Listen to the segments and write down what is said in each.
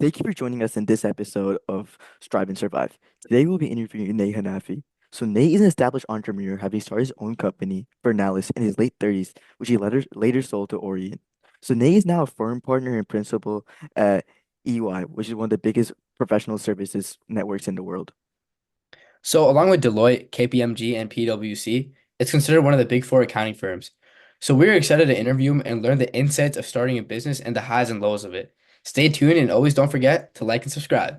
Thank you for joining us in this episode of Strive and Survive. Today we'll be interviewing Nate Hanafy. So Nate is an established entrepreneur, having started his own company, Vernalis, in his late 30s, which he later sold to Orient. So Nate is now a firm partner and principal at EY, which is one of the biggest professional services networks in the world. So, along with Deloitte, KPMG, and PwC, it's considered one of the big four accounting firms. So, we're excited to interview him and learn the insights of starting a business and the highs and lows of it. Stay tuned and always don't forget to like and subscribe.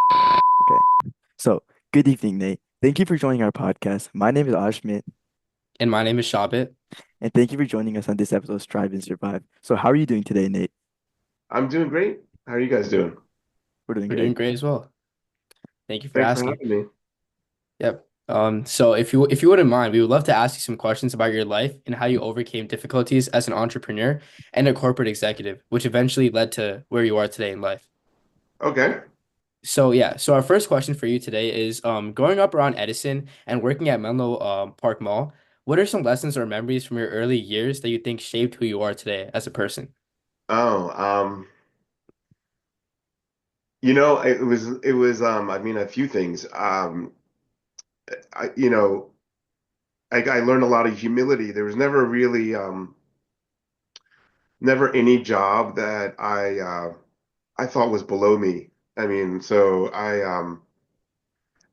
Okay. So good evening, Nate. Thank you for joining our podcast. My name is Ashmit, And my name is Shoubhit. and thank you for joining us on this episode of Strive and Survive. So how are you doing today, Nate? I'm doing great. How are you guys doing? We're doing We're doing great. great as well. Thank you for Thanks for asking. having me. Yep. So if you wouldn't mind, we would love to ask you some questions about your life and how you overcame difficulties as an entrepreneur and a corporate executive, which eventually led to where you are today in life. Okay. So our first question for you today is growing up around Edison and working at Menlo Park Mall, what are some lessons or memories from your early years that you think shaped who you are today as a person? Oh, I mean, a few things. I, you know, I learned a lot of humility. There was never really, never any job that I thought was below me. I mean,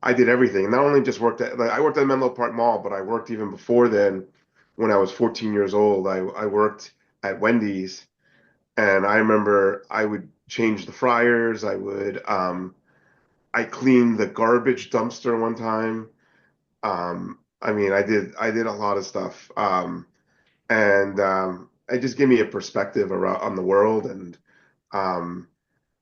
I did everything. Not only just worked at, like, I worked at Menlo Park Mall, but I worked even before then. When I was 14 years old, I worked at Wendy's. And I remember I would change the fryers. I cleaned the garbage dumpster one time. I mean, I did a lot of stuff. And it just gave me a perspective around on the world um,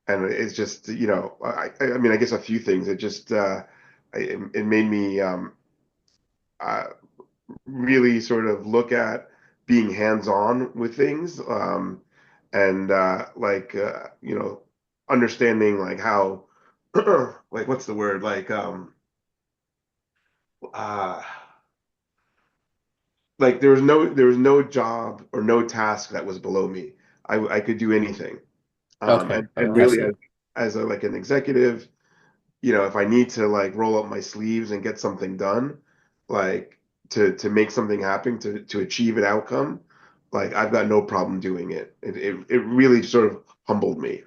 and it's just, I mean, I guess a few things. It made me uh, really sort of look at being hands-on with things, and understanding like how like what's the word uh like there was no job or no task that was below me. I could do anything. Okay, And really impressive. as a like an executive, if I need to like roll up my sleeves and get something done, like to make something happen, to achieve an outcome, like I've got no problem doing it. It really sort of humbled me.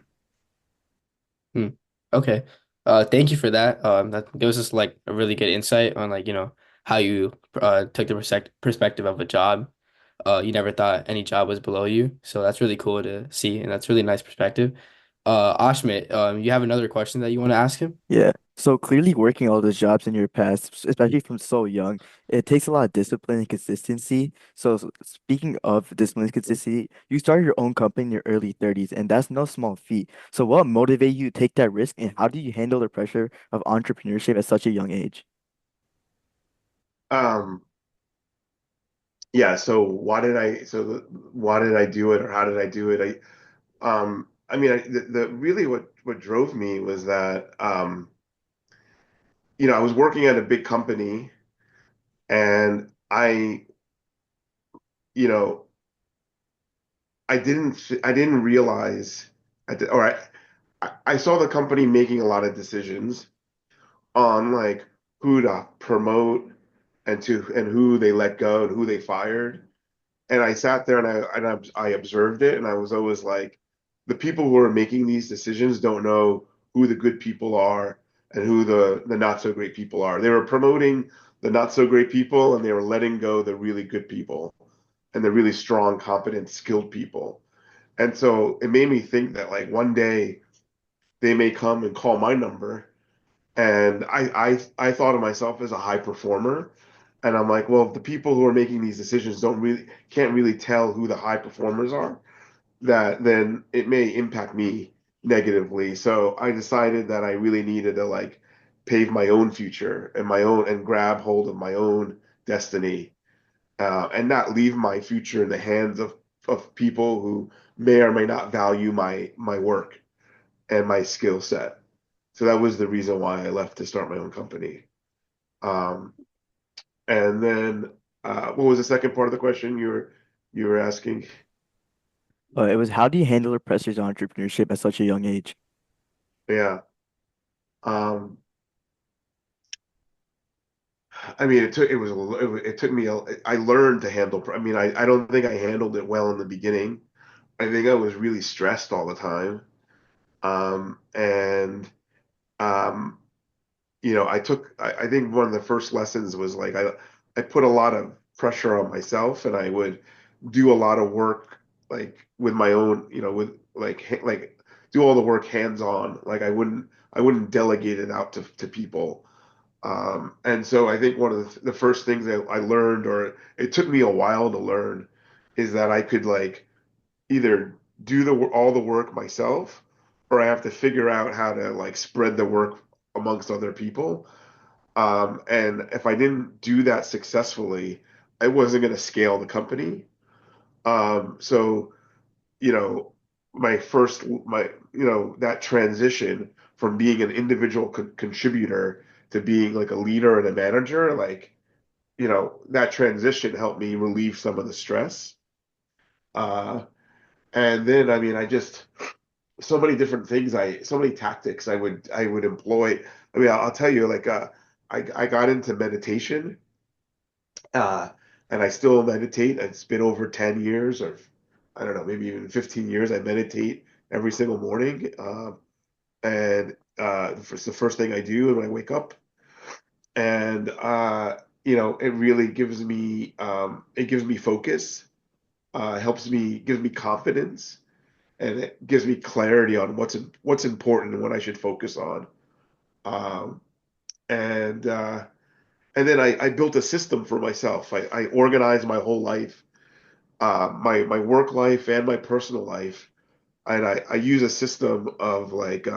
Hmm. Okay. Thank you for that. That gives us like a really good insight on how you took the perspective of a job. You never thought any job was below you, so that's really cool to see, and that's really nice perspective. Ashmit, you have another question that you want to ask him? Yeah. So clearly working all those jobs in your past, especially from so young, it takes a lot of discipline and consistency. So speaking of discipline and consistency, you started your own company in your early 30s, and that's no small feat. So what motivated you to take that risk, and how do you handle the pressure of entrepreneurship at such a young age? Um, yeah, why did I do it, or how did I do it? I mean, the really what drove me was that I was working at a big company, and you know, I didn't realize, I did, or I saw the company making a lot of decisions on like who to promote and who they let go and who they fired. And I sat there and I observed it, and I was always like, the people who are making these decisions don't know who the good people are and who the not so great people are. They were promoting the not so great people, and they were letting go the really good people and the really strong, competent, skilled people. And so it made me think that like one day they may come and call my number. And I thought of myself as a high performer. And I'm like, well, if the people who are making these decisions can't really tell who the high performers are, that then it may impact me negatively. So I decided that I really needed to like pave my own future and my own and grab hold of my own destiny, and not leave my future in the hands of people who may or may not value my work and my skill set. So that was the reason why I left to start my own company. Um, and then what was the second part of the question you were asking? It was how do you handle the pressures of entrepreneurship at such a young age? Yeah. Um, I mean, it took me I learned to handle. I mean, I don't think I handled it well in the beginning. I think I was really stressed all the time. And um, I think one of the first lessons was like I put a lot of pressure on myself, and I would do a lot of work like with my own, with like do all the work hands on. Like I wouldn't delegate it out to people. And so I think one of the first things that I learned, or it took me a while to learn, is that I could like either do all the work myself, or I have to figure out how to like spread the work amongst other people. And if I didn't do that successfully, I wasn't going to scale the company. So, you know, that transition from being an individual contributor to being like a leader and a manager, like, that transition helped me relieve some of the stress. Uh, and then, I mean, so many different things, so many tactics I would employ. I mean, I'll tell you, like, I got into meditation, uh, and I still meditate. It's been over 10 years, or I don't know, maybe even 15 years. I meditate every single morning. And it's the first thing I do when I wake up. And, it really gives me focus, gives me confidence, and it gives me clarity on what's important and what I should focus on. Um, and and then I built a system for myself. I organized my whole life, my work life and my personal life, and I use a system of like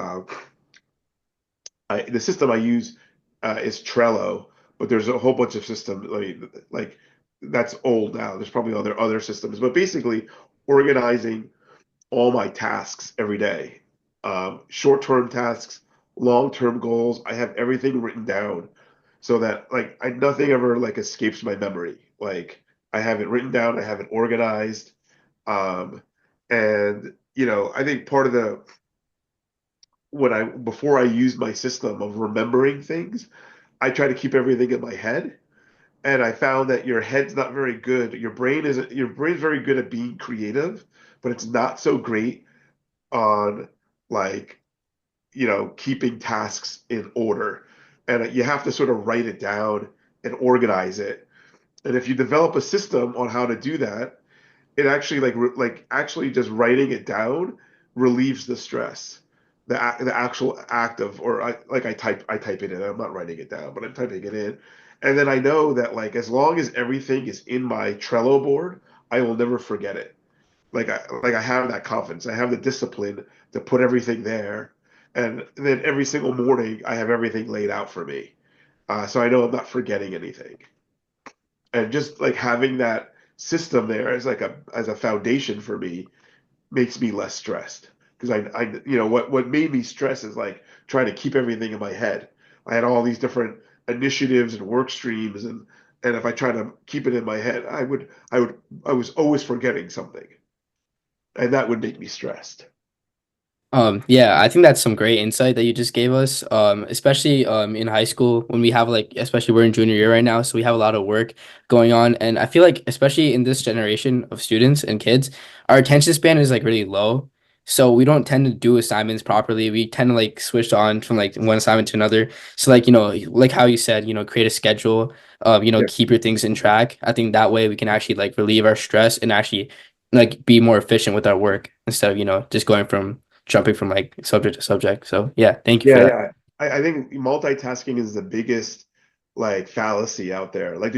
the system I use is Trello, but there's a whole bunch of systems like that's old now. There's probably other systems, but basically organizing all my tasks every day. Short-term tasks, long-term goals. I have everything written down so that like nothing ever like escapes my memory. Like I have it written down, I have it organized. Um, and I think part of the when I before I use my system of remembering things, I try to keep everything in my head. And I found that your head's not very good. Your brain's very good at being creative, but it's not so great on like keeping tasks in order. And you have to sort of write it down and organize it. And if you develop a system on how to do that, it actually like actually just writing it down relieves the stress. The actual act of, or I type it in. I'm not writing it down, but I'm typing it in. And then I know that like as long as everything is in my Trello board, I will never forget it. Like I have that confidence. I have the discipline to put everything there. And then every single morning I have everything laid out for me. So I know I'm not forgetting anything. And just like having that system there as a foundation for me makes me less stressed. Because what made me stress is like trying to keep everything in my head. I had all these different initiatives and work streams, and if I try to keep it in my head, I was always forgetting something, and that would make me stressed. Yeah, I think that's some great insight that you just gave us. Especially in high school when we have like, especially we're in junior year right now, so we have a lot of work going on, and I feel like especially in this generation of students and kids, our attention span is like really low. So we don't tend to do assignments properly. We tend to like switch on from like one assignment to another. So like, like how you said, create a schedule, Yeah, keep your things in track. I think that way we can actually like relieve our stress and actually like be more efficient with our work instead of, just going from jumping from like subject to subject. So yeah, thank you for yeah, that. yeah. I think multitasking is the biggest like fallacy out there. Like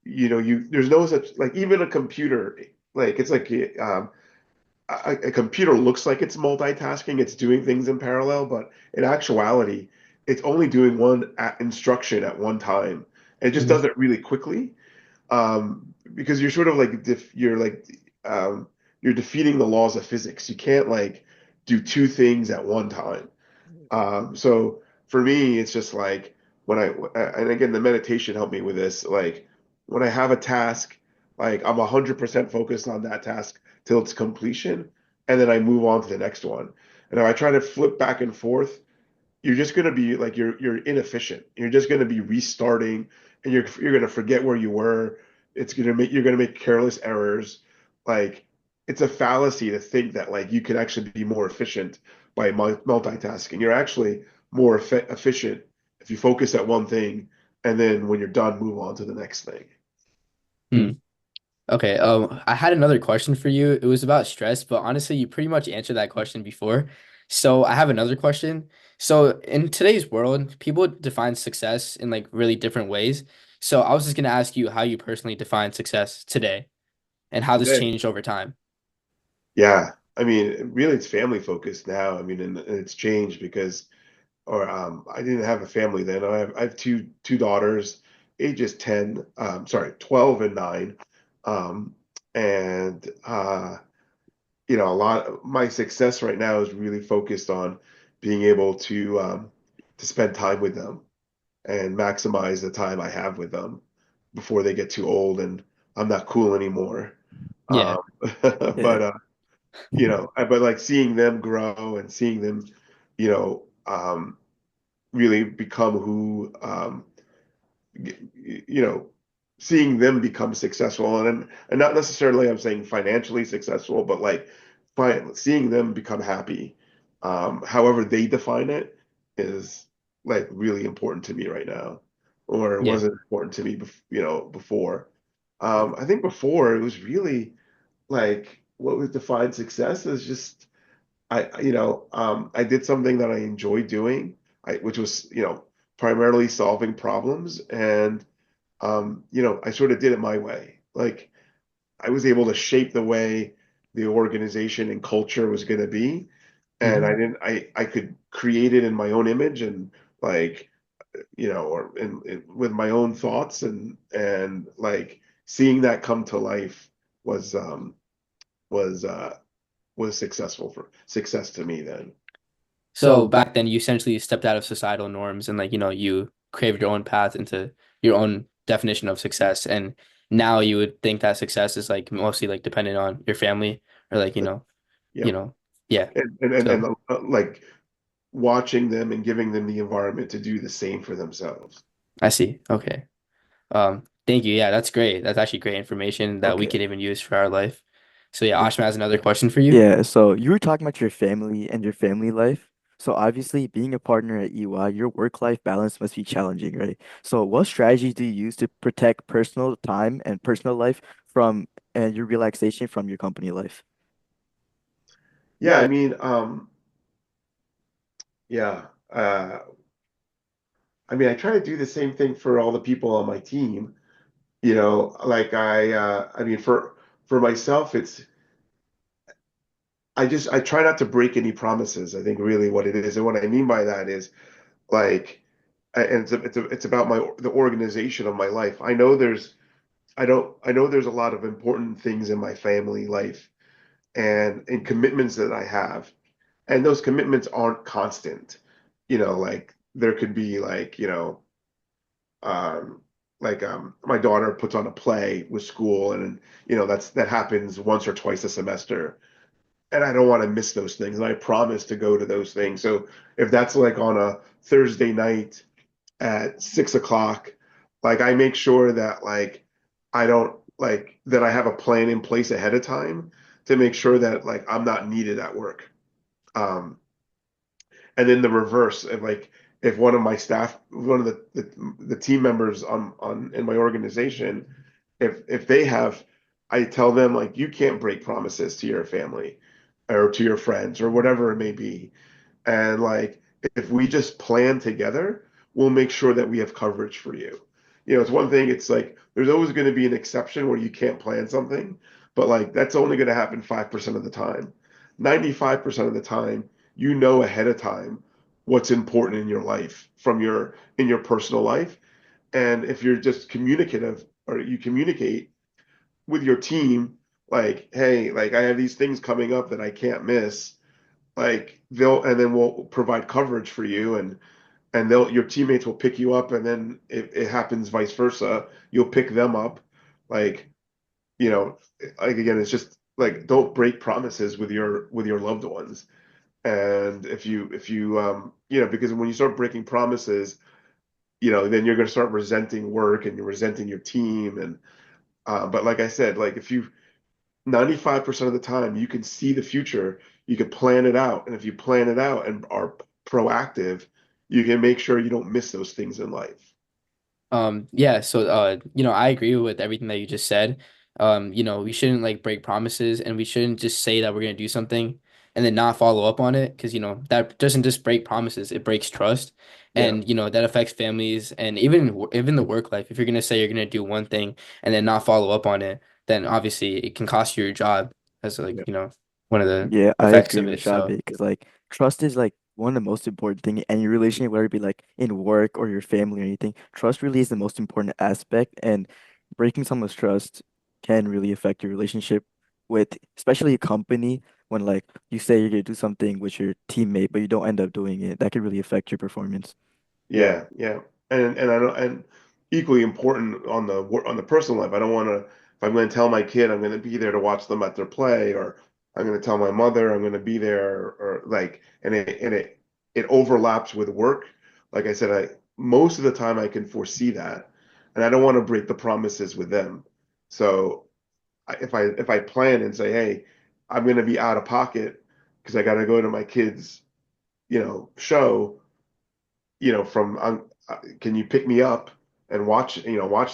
there's no such like even a computer like it's like a computer looks like it's multitasking, it's doing things in parallel, but in actuality, it's only doing one instruction at one time. And it just Mhm. does it really quickly. Because you're sort of like um, you're defeating the laws of physics. You can't like do two things at one time. So for me, it's just like and again, the meditation helped me with this. Like when I have a task, Like I'm 100% focused on that task till its completion, and then I move on to the next one. And if I try to flip back and forth, you're just going to be like you're inefficient. You're just going to be restarting, and you're going to forget where you were. It's going to make You're going to make careless errors. Like it's a fallacy to think that like you can actually be more efficient by multitasking. You're actually more efficient if you focus at one thing, and then when you're done, move on to the next thing. Hmm. Okay, I had another question for you. It was about stress, but honestly, you pretty much answered that question before. So I have another question. So in today's world, people define success in like really different ways. So I was just gonna ask you how you personally define success today and how this Today, changed over time. yeah. I mean, really, it's family focused now. I mean, and it's changed because or I didn't have a family then. I have two daughters, ages 10, sorry, 12 and 9. Um, and a lot of my success right now is really focused on being able to spend time with them and maximize the time I have with them before they get too old and I'm not cool anymore. Yeah. Um, but Yeah. but like seeing them grow and seeing them, you know, really become who you know seeing them become successful and not necessarily I'm saying financially successful but like seeing them become happy however they define it is like really important to me right now or it Yeah. wasn't important to me before I think before it was really like what was defined success is just I did something that I enjoyed doing, which was, primarily solving problems. And, I sort of did it my way. Like I was able to shape the way the organization and culture was going to be. And Hmm. I could create it in my own image and like, or with my own thoughts and like seeing that come to life was, was, uh, was success to me then. So back then, you essentially stepped out of societal norms and like, you craved your own path into your own definition of success. And now you would think that success is like mostly like dependent on your family or like, you Yep. know, yeah. And So like watching them and giving them the environment to do the same for themselves. I see. Okay. Thank you. Yeah, that's great. That's actually great information that we Okay. could even use for our life. So yeah, Yeah. Ashma has another question for you. Yeah, so you were talking about your family and your family life. So obviously, being a partner at EY, your work-life balance must be challenging, right? So what strategies do you use to protect personal time and personal life from and your relaxation from your company life? Yeah, I mean, yeah. I mean, I try to do the same thing for all the people on my team. Like I mean, for myself, I try not to break any promises. I think really what it is, and what I mean by that is like, and it's about the organization of my life. I know there's a lot of important things in my family life and commitments that I have. And those commitments aren't constant. Like there could be um, my daughter puts on a play with school and that happens once or twice a semester. And I don't want to miss those things. And I promise to go to those things. So if that's like on a Thursday night at 6 o'clock, like I make sure that like I don't like that I have a plan in place ahead of time to make sure that like I'm not needed at work. Um, and then the reverse, and like if one of my staff, one of the team members on in my organization, if they have, I tell them like you can't break promises to your family or to your friends or whatever it may be. And like, if we just plan together, we'll make sure that we have coverage for you. It's one thing, it's like there's always going to be an exception where you can't plan something, but like that's only going to happen 5% of the time. 95% of the time, ahead of time what's important in your life in your personal life. And if you're just communicative or you communicate with your team, like, hey, like I have these things coming up that I can't miss like and then we'll provide coverage for you and your teammates will pick you up and then if it happens vice versa you'll pick them up like you know, like again, it's just like don't break promises with your loved ones. And if you because when you start breaking promises, then you're going to start resenting work and you're resenting your team. And but like I said, like if you 95% of the time you can see the future, you can plan it out. And if you plan it out and are proactive, you can make sure you don't miss those things in life. Yeah, so I agree with everything that you just said. We shouldn't like break promises and we shouldn't just say that we're gonna do something and then not follow up on it because that doesn't just break promises, it breaks trust. Yeah. And that affects families and even the work life. If you're gonna say you're gonna do one thing and then not follow up on it, then obviously it can cost you your job as like, Yeah. one of the Yeah, I effects agree of with it. So Shoubhit because like trust is like one of the most important thing in any relationship, whether it be like in work or your family or anything. Trust really is the most important aspect, and breaking someone's trust can really affect your relationship with, especially a company. When like you say you're gonna do something with your teammate, but you don't end up doing it, that could really affect your performance. Yeah, yeah, and I don't and equally important on on the personal life. I don't want to if I'm going to tell my kid I'm going to be there to watch them at their play, or I'm going to tell my mother I'm going to be there, or like, and it overlaps with work. Like I said, I most of the time I can foresee that, and I don't want to break the promises with them. So if I plan and say, hey, I'm going to be out of pocket because I got to go to my kid's show from can you pick me up and watch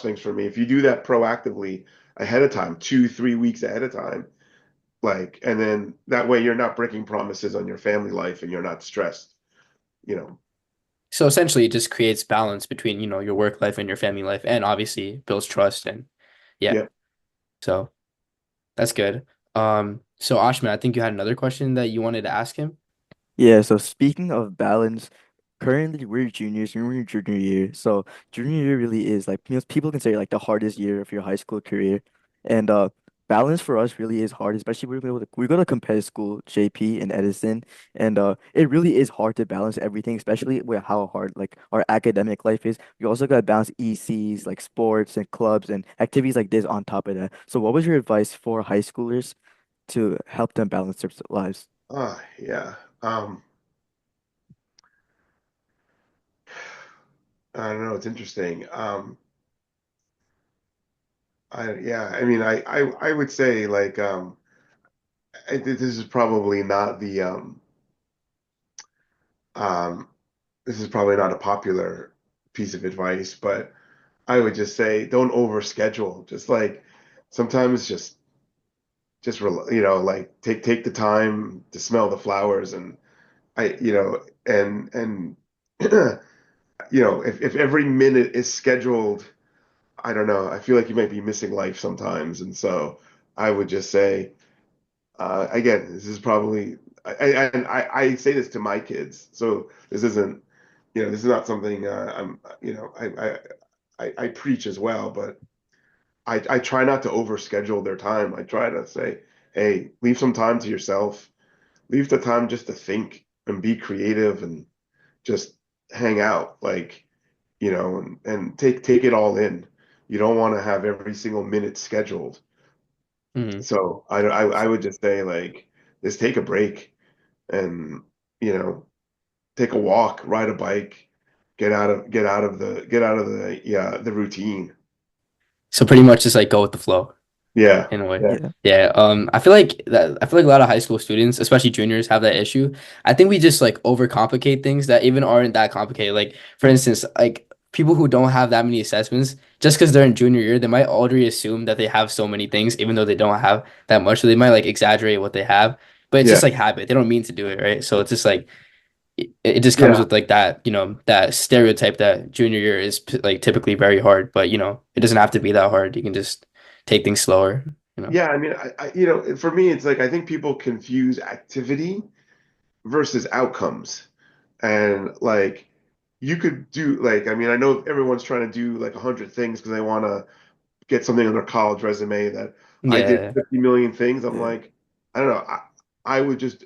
things for me? If you do that proactively ahead of time, 2, 3 weeks ahead of time, like, and then that way you're not breaking promises on your family life and you're not stressed, you know. so essentially it just creates balance between, your work life and your family life and obviously builds trust and yeah. Yeah. So that's good. So Ashman, I think you had another question that you wanted to ask him. Yeah, so speaking of balance, currently we're juniors, you're in your junior year. So junior year really is like people consider like the hardest year of your high school career. And balance for us really is hard, especially we go to competitive school, JP and Edison, and it really is hard to balance everything, especially with how hard like our academic life is. We also gotta balance ECs like sports and clubs and activities like this on top of that. So what was your advice for high schoolers to help them balance their lives? Yeah. I don't know, it's interesting. I mean, I would say like this is probably not the um this is probably not a popular piece of advice, but I would just say don't overschedule. Just like sometimes like take the time to smell the flowers and and if every minute is scheduled, I don't know, I feel like you might be missing life sometimes. And so I would just say again, this is probably I say this to my kids, so this isn't this is not something I'm I preach as well, but I try not to overschedule their time. I try to say, hey, leave some time to yourself, leave the time just to think and be creative and just hang out, like, and take it all in. You don't want to have every single minute scheduled. Hmm. So I would just say like, just take a break and, you know, take a walk, ride a bike, get out of the yeah, the routine. So pretty much just like go with the flow Yeah. in a way. Yeah. Yeah. Yeah. I feel like a lot of high school students, especially juniors, have that issue. I think we just like overcomplicate things that even aren't that complicated. Like for instance, like people who don't have that many assessments, just because they're in junior year, they might already assume that they have so many things, even though they don't have that much. So they might like exaggerate what they have. But it's Yeah. just like habit. They don't mean to do it, right? So it's just like it just comes Yeah. with like that, that stereotype that junior year is like typically very hard, but it doesn't have to be that hard. You can just take things slower, you know. Yeah. I mean, for me, it's like I think people confuse activity versus outcomes. And like you could do like, I mean, I know everyone's trying to do like 100 things because they want to get something on their college resume that I did Yeah. 50 million things. I'm Yeah. like, I don't know. I would just,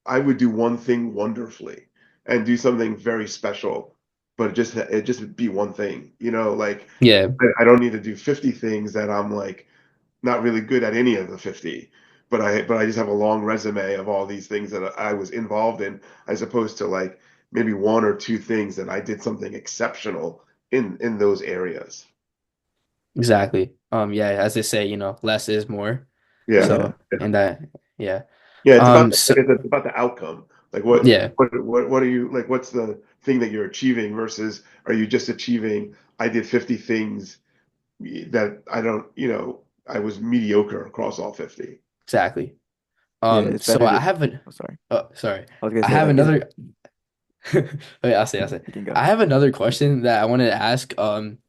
I would do one thing wonderfully and do something very special, but it just be one thing, like Yeah. I don't need to do 50 things that I'm like, not really good at any of the 50, but I just have a long resume of all these things that I was involved in, as opposed to like maybe one or two things that I did something exceptional in those areas. Exactly. Yeah, as they say, less is more. Yeah. Yeah. So, and that, yeah. Yeah, it's about like So it's about the outcome. Like yeah, what are you like what's the thing that you're achieving versus are you just achieving I did 50 things that I don't, I was mediocre across all 50. exactly. Yeah. Yeah, it's So better I to. have an, Oh, sorry. oh, sorry. I was gonna I say have like is another, wait, I'll say. you can go. I have another question that I wanted to ask.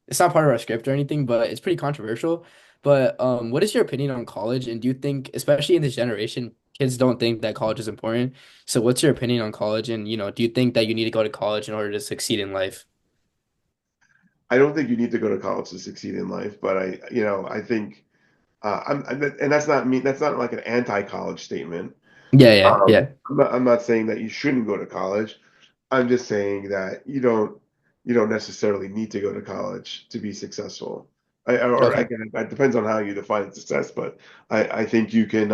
It's not part of our script or anything, but it's pretty controversial. But what is your opinion on college? And do you think, especially in this generation, kids don't think that college is important? So what's your opinion on college? And, do you think that you need to go to college in order to succeed in life? I don't think you need to go to college to succeed in life, but I think and that's not me. That's not like an anti-college statement. Yeah, yeah, yeah. I'm not saying that you shouldn't go to college. I'm just saying that you don't necessarily need to go to college to be successful. Or Okay. again, it depends on how you define success, but I think you can.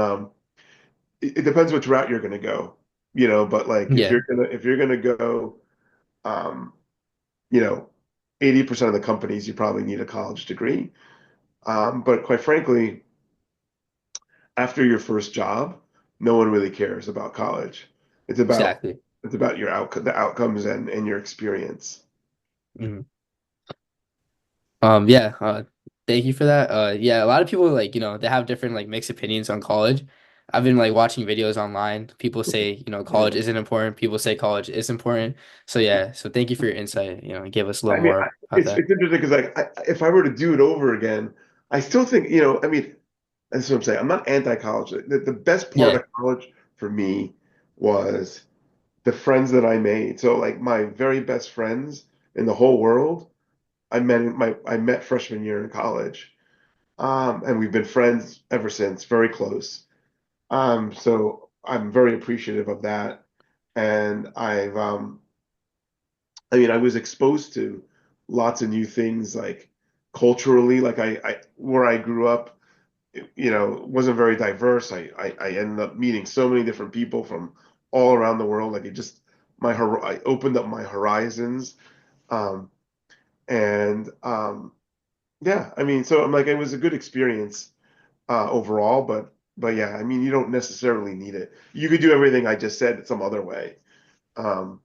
It depends which route you're going to go, But like Yeah, if you're gonna go, um, you know, 80% of the companies you probably need a college degree. But quite frankly, after your first job, no one really cares about college. It's about exactly. it's about your outcome, the outcomes and your experience. Mhm. Yeah, thank you for that. Yeah, a lot of people like, they have different like mixed opinions on college. I've been like watching videos online. People say, Yeah. college isn't important. People say college is important. So yeah, so thank you for your insight, and give us a I little mean, more about that. it's interesting because like if I were to do it over again, I still think, I mean, that's what I'm saying. I'm not anti-college. The best part Yeah, of college for me was the friends that I made. So like my very best friends in the whole world, I met freshman year in college. And we've been friends ever since, very close. So I'm very appreciative of that. And I mean, I was exposed to lots of new things, like culturally, like where I grew up, wasn't very diverse. I ended up meeting so many different people from all around the world. Like it just, I opened up my horizons. Um, and yeah, I mean, so I'm like, it was a good experience overall, but yeah, I mean, you don't necessarily need it. You could do everything I just said some other way. Um,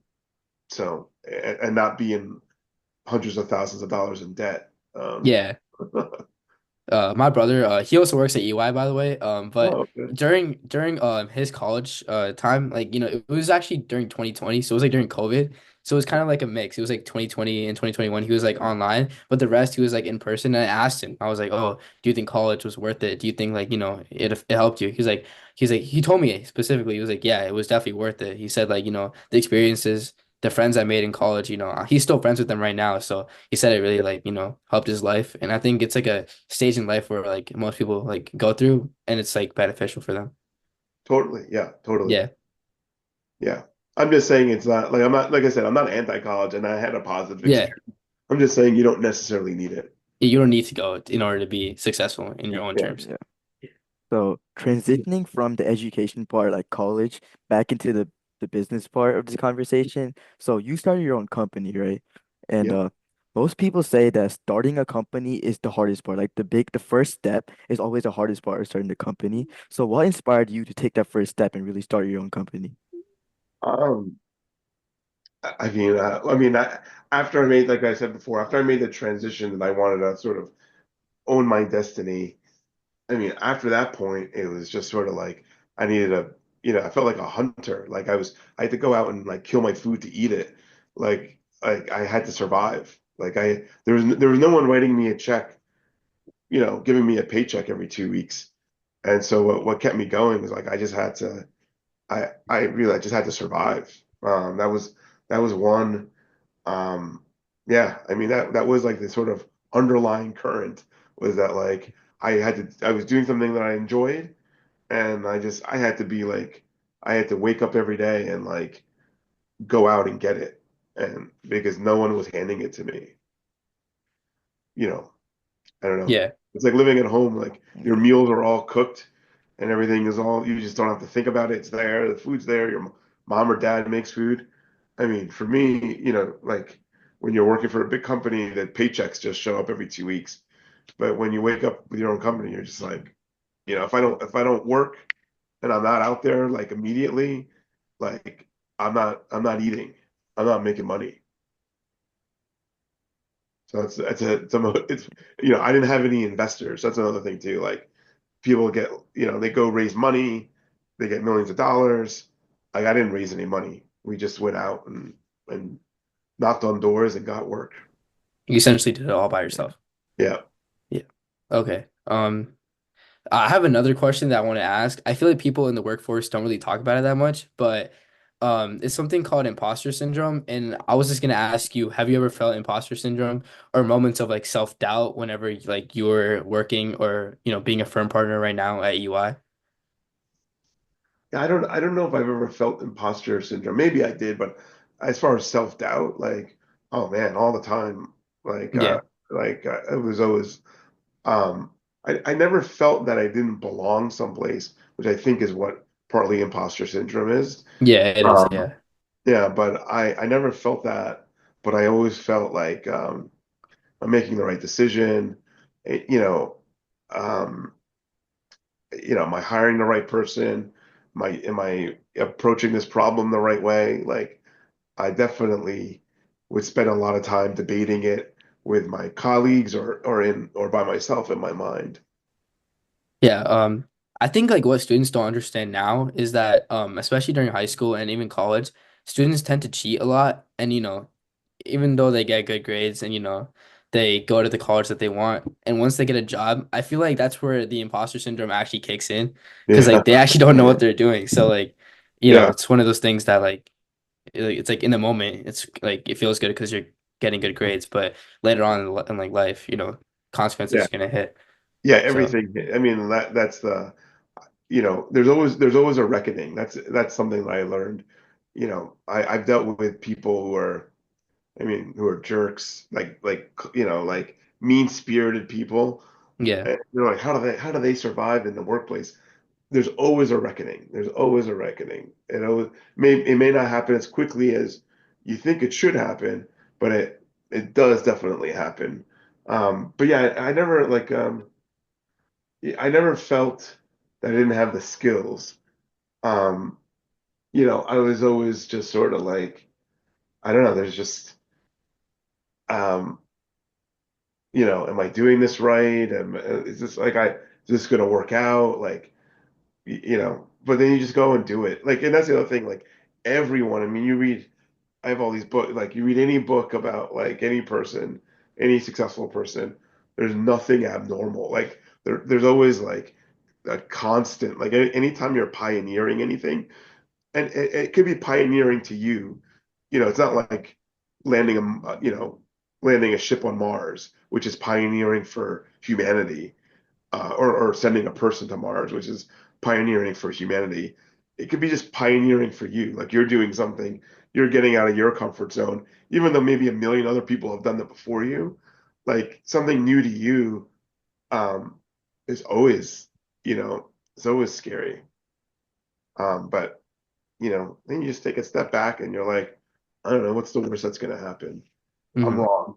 and not be in hundreds of thousands of dollars in debt. yeah. My brother, he also works at EY, by the way. But Oh, okay. during his college time, like it was actually during 2020, so it was like during COVID, so it was kind of like a mix. It was like 2020 and 2021. He was like online, but the rest he was like in person. And I asked him, I was like, "Oh, do you think college was worth it? Do you think like it helped you?" He told me specifically. He was like, "Yeah, it was definitely worth it." He said like the experiences, the friends I made in college. He's still friends with them right now, so he said it really Yeah, like, helped his life. And I think it's like a stage in life where like most people like go through and it's like beneficial for them. totally. Yeah, totally. Yeah. Yeah. I'm just saying it's not like I'm not like I said, I'm not anti-college and I had a positive Yeah. experience. I'm just saying you don't necessarily need it. You don't need to go in order to be successful in your own Yeah. terms. Yeah. So transitioning from the education part, like college, back into the business part of this conversation. So you started your own company, right? And Yep. most people say that starting a company is the hardest part. Like the first step is always the hardest part of starting the company. So what inspired you to take that first step and really start your own company? Um, I mean, after I made, like I said before, after I made the transition that I wanted to sort of own my destiny, I mean, after that point, it was just sort of like I needed I felt like a hunter. I had to go out and like kill my food to eat it. Like I had to survive. There was no one writing me a check, giving me a paycheck every 2 weeks. And so what kept me going was like I just had to, I really I just had to survive. That was one. Um, yeah, I mean that was like the sort of underlying current was that like I was doing something that I enjoyed and I had to be like I had to wake up every day and like go out and get it and because no one was handing it to me, you know. I don't know. Yeah. It's like living at home. Like your Okay. meals are all cooked and everything is all, you just don't have to think about it. It's there. The food's there. Your mom or dad makes food. I mean, for me, like when you're working for a big company, that paychecks just show up every 2 weeks. But when you wake up with your own company, you're just like, if I don't work and I'm not out there like immediately, like I'm not eating. I'm not making money. So it's I didn't have any investors. That's another thing too. Like people get, they go raise money, they get millions of dollars. Like I didn't raise any money. We just went out and knocked on doors and got work. You essentially did it all by Yeah. yourself. Yeah. Yeah. Okay. I have another question that I want to ask. I feel like people in the workforce don't really talk about it that much, but it's something called imposter syndrome. And I was just gonna ask you, have you ever felt imposter syndrome or moments of like self-doubt whenever like you're working or being a firm partner right now at UI? Yeah, I don't know if I've ever felt imposter syndrome. Maybe I did, but as far as self-doubt, like, oh man, all the time. Like Yeah. it was always um I never felt that I didn't belong someplace, which I think is what partly imposter syndrome is. Yeah, it is. Um Yeah. yeah, but I never felt that, but I always felt like I'm making the right decision. Eh, You know, um am I hiring the right person? Am I approaching this problem the right way? Like, I definitely would spend a lot of time debating it with my colleagues or by myself in my mind. Yeah, I think like what students don't understand now is that especially during high school and even college, students tend to cheat a lot and even though they get good grades and they go to the college that they want and once they get a job, I feel like that's where the imposter syndrome actually kicks in because Yeah, like they actually don't know what they're doing. So like, yeah, it's one of those things that like it's like in the moment, it's like it feels good because you're getting good grades, but later on in like life, consequences yeah, are gonna hit. yeah. So, Everything. I mean, that's there's always a reckoning. That's something that I learned. I've dealt with people who are jerks, like mean-spirited people. yeah. And you're like, how do they survive in the workplace? There's always a reckoning. There's always a reckoning. It may not happen as quickly as you think it should happen, but it does definitely happen. But yeah, I never felt that I didn't have the skills. Um, I was always just sort of like, I don't know, there's just um, am I doing this right? Is this like is this gonna work out? Like, but then you just go and do it. Like, and that's the other thing, like everyone, I mean, I have all these books, like you read any book about like any person, any successful person, there's nothing abnormal. Like there's always like a constant, like anytime you're pioneering anything, and it could be pioneering to you. It's not like landing landing a ship on Mars, which is pioneering for humanity, or sending a person to Mars, which is pioneering for humanity. It could be just pioneering for you. Like you're doing something, you're getting out of your comfort zone, even though maybe a million other people have done that before you. Like something new to you, um, is always, it's always scary. But then you just take a step back and you're like, I don't know, what's the worst that's going to happen? I'm Mhm. wrong.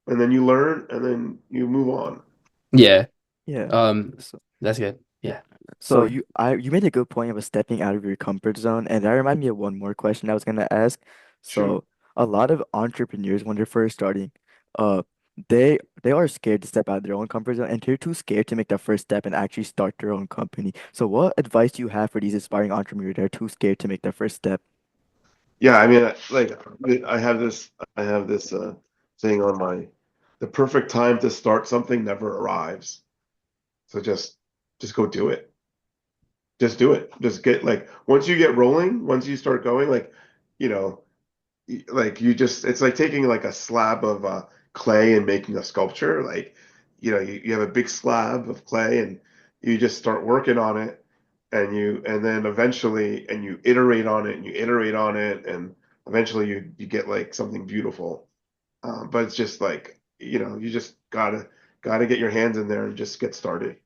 And then you learn and then you move on. Yeah. Yeah. Um, So, that's good. yeah. Yeah. So So you made a good point about stepping out of your comfort zone, and that reminded me of one more question I was gonna ask. Shoot. So a lot of entrepreneurs when they're first starting, uh, they are scared to step out of their own comfort zone, and they're too scared to make that first step and actually start their own company. So what advice do you have for these aspiring entrepreneurs that are too scared to make that first step? Yeah, I mean, like I have this thing on the perfect time to start something never arrives. So just go do it. Just do it. Just get like once you get rolling, once you start going, like, you know, like it's like taking like a slab of clay and making a sculpture. Like, you have a big slab of clay and you just start working on it and then eventually and you iterate on it and you iterate on it and eventually you get like something beautiful. But it's just like, you just gotta got to get your hands in there and just get started.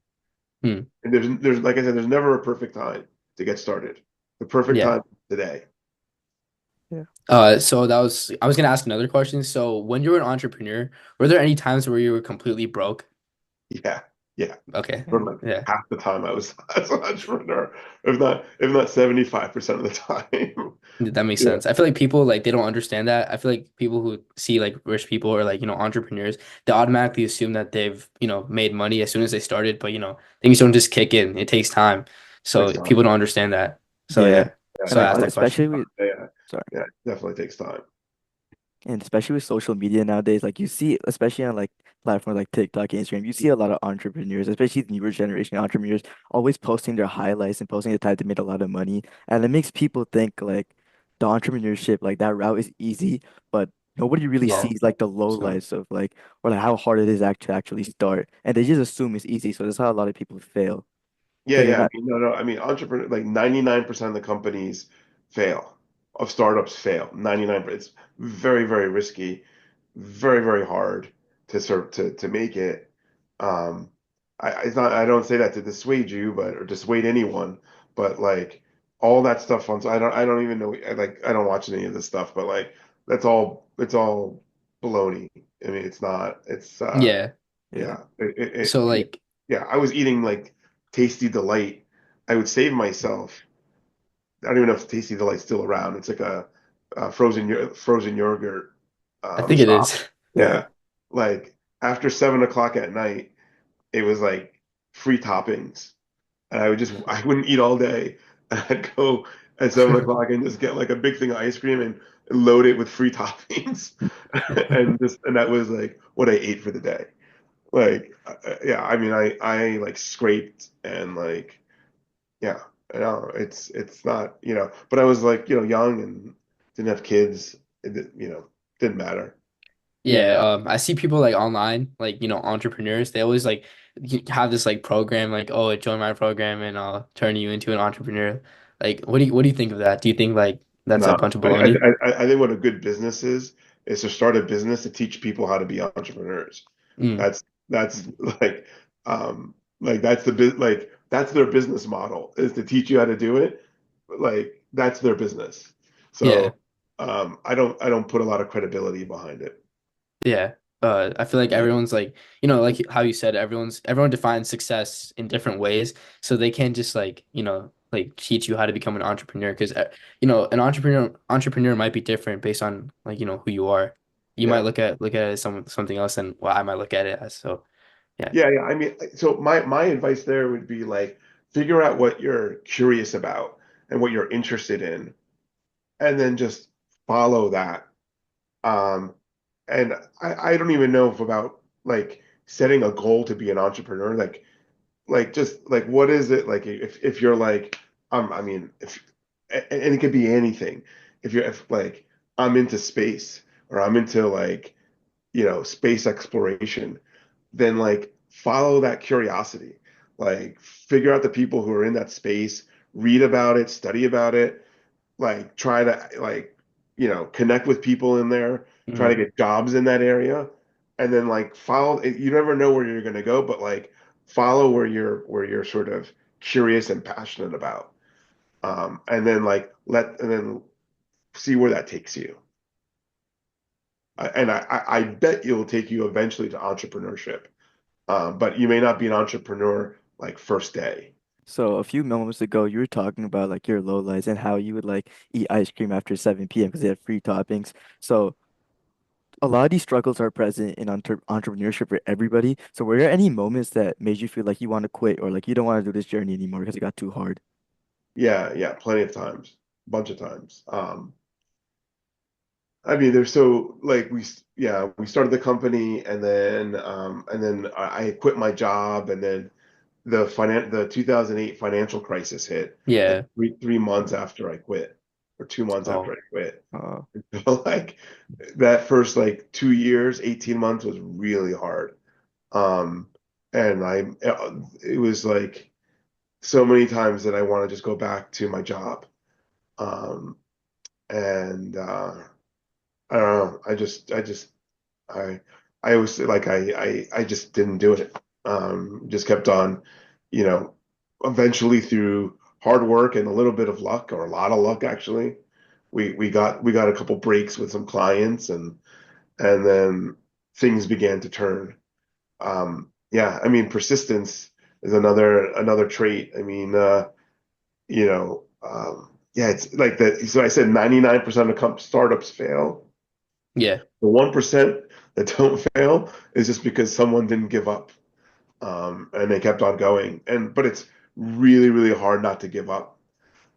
Hmm. And there's like I said, there's never a perfect time to get started. The perfect Yeah. time is today. Yeah. So that was I was gonna ask another question. So when you were an entrepreneur, were there any times where you were completely broke? Yeah, yeah. Okay. For Yeah. like Yeah. half the time I was as an entrepreneur, if not 75% of the time. That makes Yeah, sense. I feel like people like they don't understand that. I feel like people who see like rich people or like, entrepreneurs, they automatically assume that they've, made money as soon as they started, but things don't just kick in. It takes time. So takes time. people don't understand that. So Yeah. yeah. Yeah, And So I like asked that question. especially with yeah, sorry. yeah. Definitely takes time. And especially with social media nowadays, like you see, especially on like platforms like TikTok and Instagram, you see a lot of entrepreneurs, especially the newer generation entrepreneurs, always posting their highlights and posting the time they made a lot of money. And it makes people think like the entrepreneurship, like that route is easy, but nobody really Yeah. sees like the low It's not. lights of like or like how hard it is to actually start. And they just assume it's easy. So that's how a lot of people fail. Yeah, Because they're yeah. I not mean, no, no. I mean, entrepreneur like 99% of the companies fail, of startups fail. 99%. It's very, very risky, very, very hard to make it. Um, it's not. I don't say that to dissuade you, but or dissuade anyone. But like all that stuff on. So I don't even know. I don't watch any of this stuff. But like that's all. It's all baloney. I mean, it's not. It's Yeah. yeah. yeah. So Yeah. like Yeah, I was eating like Tasty Delight. I would save myself. I don't even know if Tasty Delight's still around. It's like a frozen yogurt I think it shop. is. Yeah. Yeah, like after 7 o'clock at night, it was like free toppings, and I wouldn't eat all day. I'd go at 7 o'clock and just get like a big thing of ice cream and load it with free toppings, and that was like what I ate for the day. Like, yeah, I mean, I like scraped and like, yeah, I know it's not, but I was like, young and didn't have kids. Didn't matter. Yeah, I see people like online, like, entrepreneurs, they always like have this like program like, oh, join my program and I'll turn you into an entrepreneur. Like, what do you think of that? Do you think like that's a No, bunch of I, I, baloney? I think what a good business is to start a business to teach people how to be entrepreneurs. Mm, That's like that's the bit like that's their business model is to teach you how to do it. Like that's their business. yeah. So I don't put a lot of credibility behind it. Yeah. I feel like Yeah. everyone's like, like how you said, everyone defines success in different ways. So they can't just like, like teach you how to become an entrepreneur because an entrepreneur might be different based on like, who you are. You might Yeah. look at it as something else than what I might look at it as. So yeah. Yeah, yeah. I mean, so my advice there would be like figure out what you're curious about and what you're interested in, and then just follow that. Um, and I don't even know if about like setting a goal to be an entrepreneur, like just like what is it like if you're like I mean if and it could be anything. If like I'm into space or I'm into like space exploration, then like follow that curiosity. Like figure out the people who are in that space, read about it, study about it, like try to like connect with people in there, try to Mhm. get jobs in that area, and then like follow. You never know where you're going to go, but like follow where you're sort of curious and passionate about, and then like and then see where that takes you. And I bet you'll take you eventually to entrepreneurship, but you may not be an entrepreneur like first day. So a few moments ago, you were talking about like your low lights and how you would like eat ice cream after 7 p.m. because they have free toppings. So a lot of these struggles are present in entrepreneurship for everybody. So were there any moments that made you feel like you want to quit or like you don't want to do this journey anymore because it got too hard? Yeah, yeah, plenty of times, bunch of times. I mean, there's so like yeah, we started the company and then I quit my job and then the 2008 financial crisis hit like Yeah. three months after I quit or 2 months after Oh, I quit. Uh, So like that first like 2 years, 18 months was really hard. Um, and it was like so many times that I want to just go back to my job. Um, and I don't know. I I was like I just didn't do it. Just kept on, you know, eventually through hard work and a little bit of luck, or a lot of luck actually, we got a couple breaks with some clients, and then things began to turn. Yeah, I mean, persistence is another trait. I mean, yeah, it's like that. So I said 99% of startups fail. Yeah. The 1% that don't fail is just because someone didn't give up, and they kept on going. But it's really, really hard not to give up.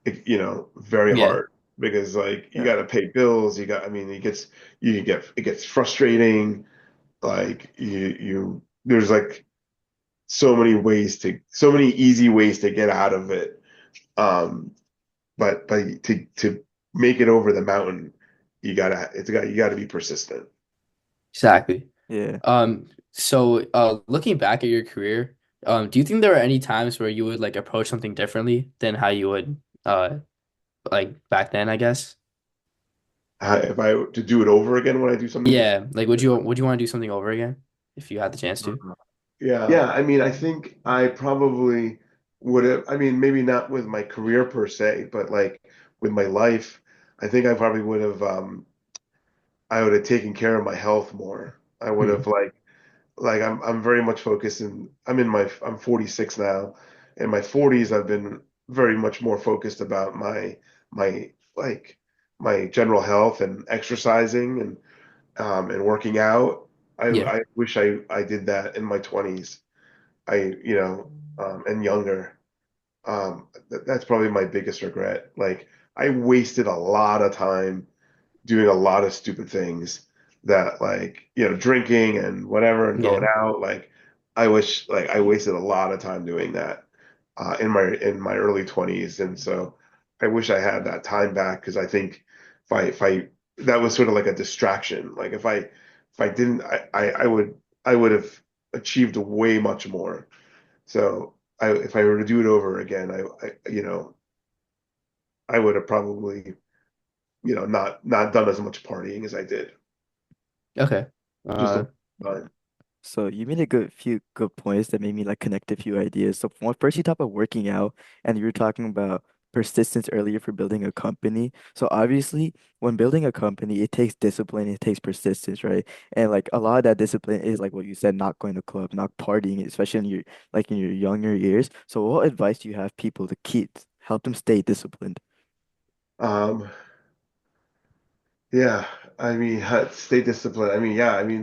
Very Yeah. hard because like you Yeah. got to pay bills. I mean, it gets frustrating. Like there's like so many easy ways to get out of it. Um, but to make it over the mountain, you gotta be persistent. Exactly. Yeah. So looking back at your career, do you think there were any times where you would like approach something differently than how you would like back then, I guess? If I were to do it over again, when I do something Yeah, like different. would you want to do something over again if you had the chance to? Yeah, I mean, I think I probably would have. I mean, maybe not with my career per se, but like with my life, I think I probably would have. I would have taken care of my health more. I would Hmm. have like I'm very much focused, and I'm 46 now. In my 40s, I've been very much more focused about my like my general health and exercising and working out. Yeah. I wish I did that in my 20s. And younger. That's probably my biggest regret. Like I wasted a lot of time doing a lot of stupid things that drinking and whatever and going Yeah. out. Like I wish like I wasted a lot of time doing that in my early 20s. And so I wish I had that time back, because I think if I that was sort of like a distraction. Like if I didn't I would have achieved way much more. So if I were to do it over again, I would have probably, not done as much partying as I did. Okay. Just a Uh fun. So you made a few good points that made me like connect a few ideas. So first you talked about working out and you were talking about persistence earlier for building a company. So obviously when building a company, it takes discipline, it takes persistence, right? And like a lot of that discipline is like what you said, not going to club, not partying, especially in your younger years. So what advice do you have people to help them stay disciplined? Um, yeah, I mean, stay disciplined. I mean, yeah, I mean,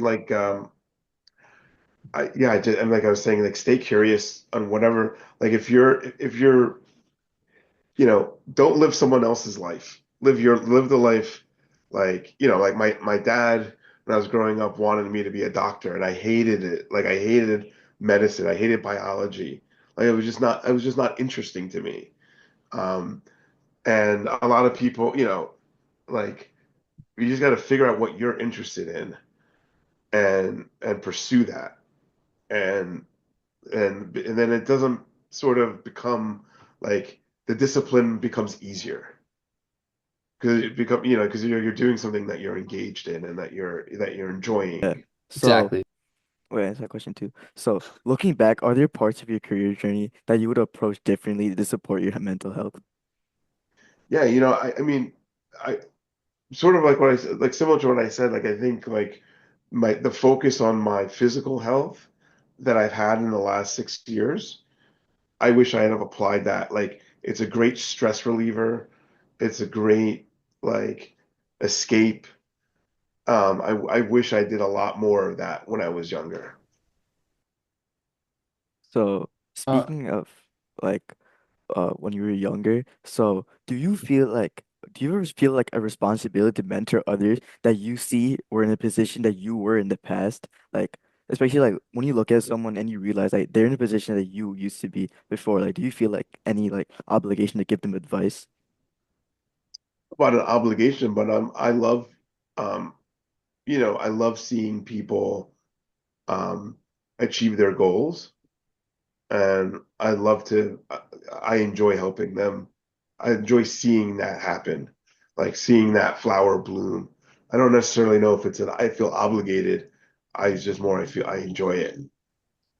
and like I was saying, like stay curious on whatever. Like if you're, don't live someone else's life. Live the life, like my dad when I was growing up wanted me to be a doctor, and I hated it. Like I hated medicine. I hated biology. Like it was just not interesting to me. Um, and a lot of people, like you just got to figure out what you're interested in and pursue that. And and then it doesn't sort of become like the discipline becomes easier, because because you're doing something that you're engaged in and that you're Yeah. enjoying. So exactly. wait, that's a question too. So looking back, are there parts of your career journey that you would approach differently to support your mental health? Yeah, I mean, I sort of like what I said, like similar to what I said, like I think like the focus on my physical health that I've had in the last 6 years, I wish I had have applied that. Like it's a great stress reliever. It's a great like escape. I wish I did a lot more of that when I was younger. So Uh speaking of like when you were younger, so do you ever feel like a responsibility to mentor others that you see were in a position that you were in the past? Like especially like when you look at someone and you realize like they're in a position that you used to be before, like do you feel like any like obligation to give them advice? About an obligation, but um, I love seeing people um achieve their goals, and I enjoy helping them. I enjoy seeing that happen, like seeing that flower bloom. I don't necessarily know if I feel obligated. I just more I feel I enjoy it.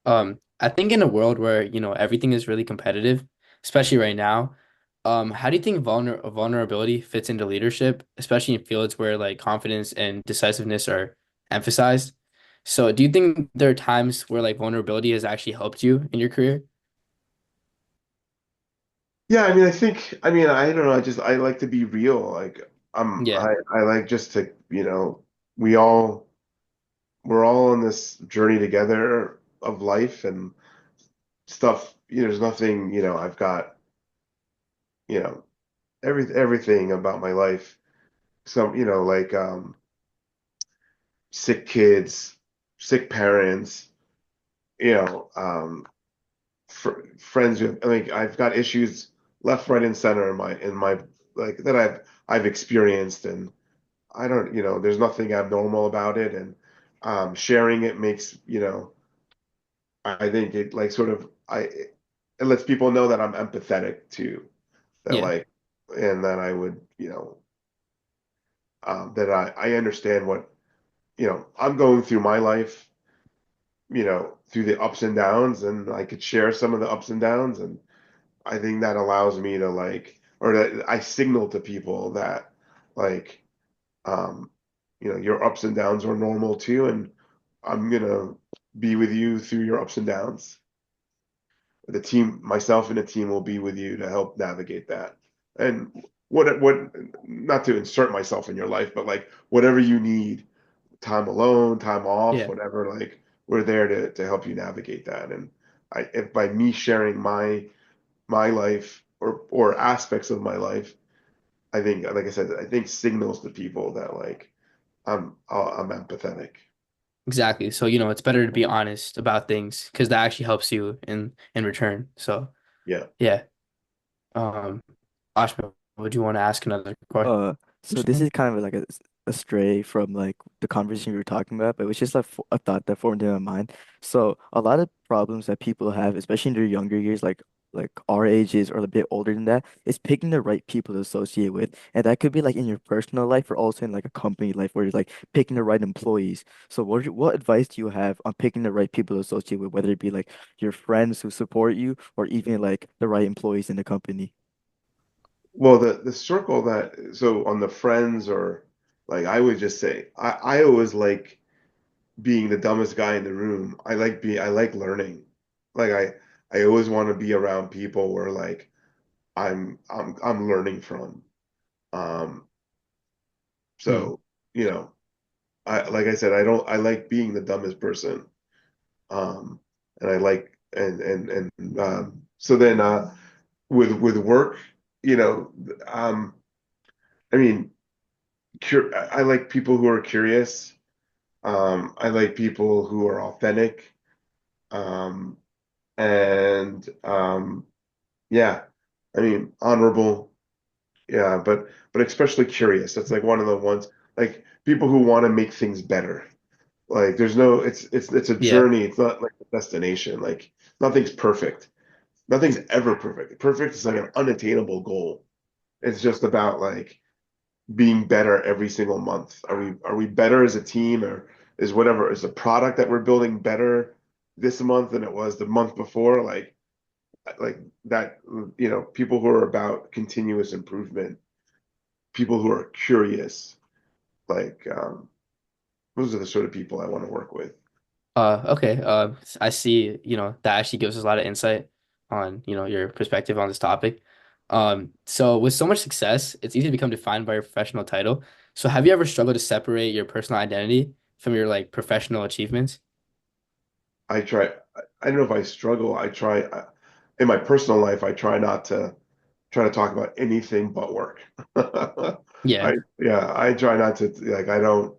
I think in a world where, everything is really competitive, especially right now, how do you think vulnerability fits into leadership, especially in fields where like confidence and decisiveness are emphasized? So do you think there are times where like vulnerability has actually helped you in your career? Yeah, I mean, I don't know. I like to be real. Like, Yeah. I like just to, we all, we're all on this journey together of life and stuff. There's nothing, I've got, you know, everything about my life. Some, like, sick kids, sick parents, you know, friends with, I mean, I've got issues left, right, and center in my, like, that I've experienced, and I don't, there's nothing abnormal about it. And sharing it makes, I think it like sort of it lets people know that I'm empathetic too. That Yeah. like, and that I would, that I understand what, I'm going through my life, through the ups and downs, and I could share some of the ups and downs. And I think that allows me to like, or that I signal to people that like, um, your ups and downs are normal too, and I'm gonna be with you through your ups and downs. The team, myself and the team will be with you to help navigate that. And not to insert myself in your life, but like whatever you need, time alone, time off, Yeah. whatever, like we're there to help you navigate that. And if by me sharing my life or aspects of my life, I think, like I said, I think signals to people that like I'm empathetic. Exactly. So, it's better to be honest about things because that actually helps you in return. So, Yeah. yeah. Um, Ashmit, would you want to ask another Uh, so this question? is kind of like a stray from like the conversation we were talking about, but it was just a thought that formed in my mind. So a lot of problems that people have, especially in their younger years, like our ages or a bit older than that, is picking the right people to associate with, and that could be like in your personal life or also in like a company life where you're like picking the right employees. So what advice do you have on picking the right people to associate with, whether it be like your friends who support you or even like the right employees in the company? Well, the circle that, so on the friends, or like I would just say I always like being the dumbest guy in the room. I like learning. Like I always want to be around people where like I'm learning from. Um Hmm. so, you know, I like I said, I like being the dumbest person. Um and I like and so then with work, you know, um I mean, I like people who are curious. I like people who are authentic. Um, and yeah, I mean, honorable. Yeah, but especially curious. That's like one of the ones, like people who want to make things better. Like there's no, it's a Yeah. journey. It's not like a destination. Like nothing's perfect. Nothing's ever perfect. Perfect is like an unattainable goal. It's just about like being better every single month. Are we better as a team, or is the product that we're building better this month than it was the month before? Like that, people who are about continuous improvement, people who are curious, like those are the sort of people I want to work with. Okay. I see, that actually gives us a lot of insight on, your perspective on this topic. So with so much success, it's easy to become defined by your professional title. So have you ever struggled to separate your personal identity from your like professional achievements? I try. I don't know if I struggle. In my personal life, I try to talk about anything but work. Yeah. Yeah, I try not to, like, I don't,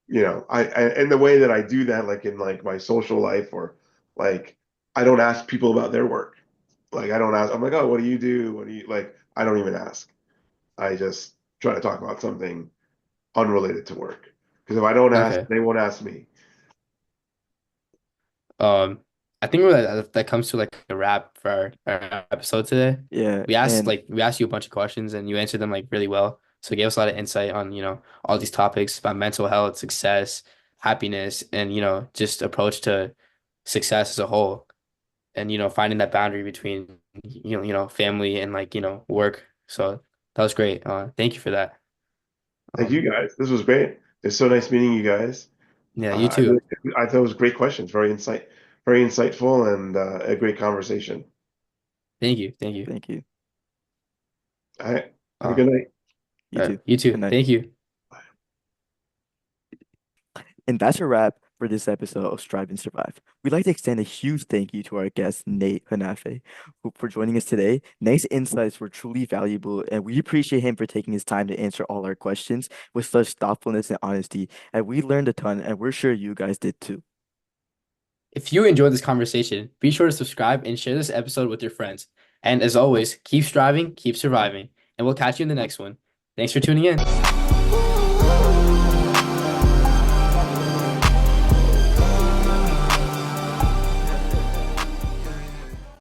and the way that I do that, like in like my social life, or like I don't ask people about their work. Like I don't ask, I'm like, oh, what do you do? What do you like? I don't even ask. I just try to talk about something unrelated to work. Because if I don't ask, Okay. they won't ask me. I think that comes to like a wrap for our episode today. Yeah, and We asked you a bunch of questions and you answered them like really well. So it gave us a lot of insight on, all these topics about mental health, success, happiness and, just approach to success as a whole. And, finding that boundary between, family and like, work. So that was great. Thank you for that. Thank you Um, guys. This was great. It's so nice meeting you guys. yeah, you I really, too. I thought it was great questions, very insightful, and a great conversation. Thank you. Thank you. Thank you. All right. Have a Uh, good night. You too. you Good too. night. Thank you. And that's a wrap for this episode of Strive and Survive. We'd like to extend a huge thank you to our guest, Nate Hanafy, for joining us today. Nate's insights were truly valuable, and we appreciate him for taking his time to answer all our questions with such thoughtfulness and honesty. And we learned a ton, and we're sure you guys did too. If you enjoyed this conversation, be sure to subscribe and share this episode with your friends. And as always, keep striving, keep surviving, and we'll catch you in the next one. Thanks for tuning in.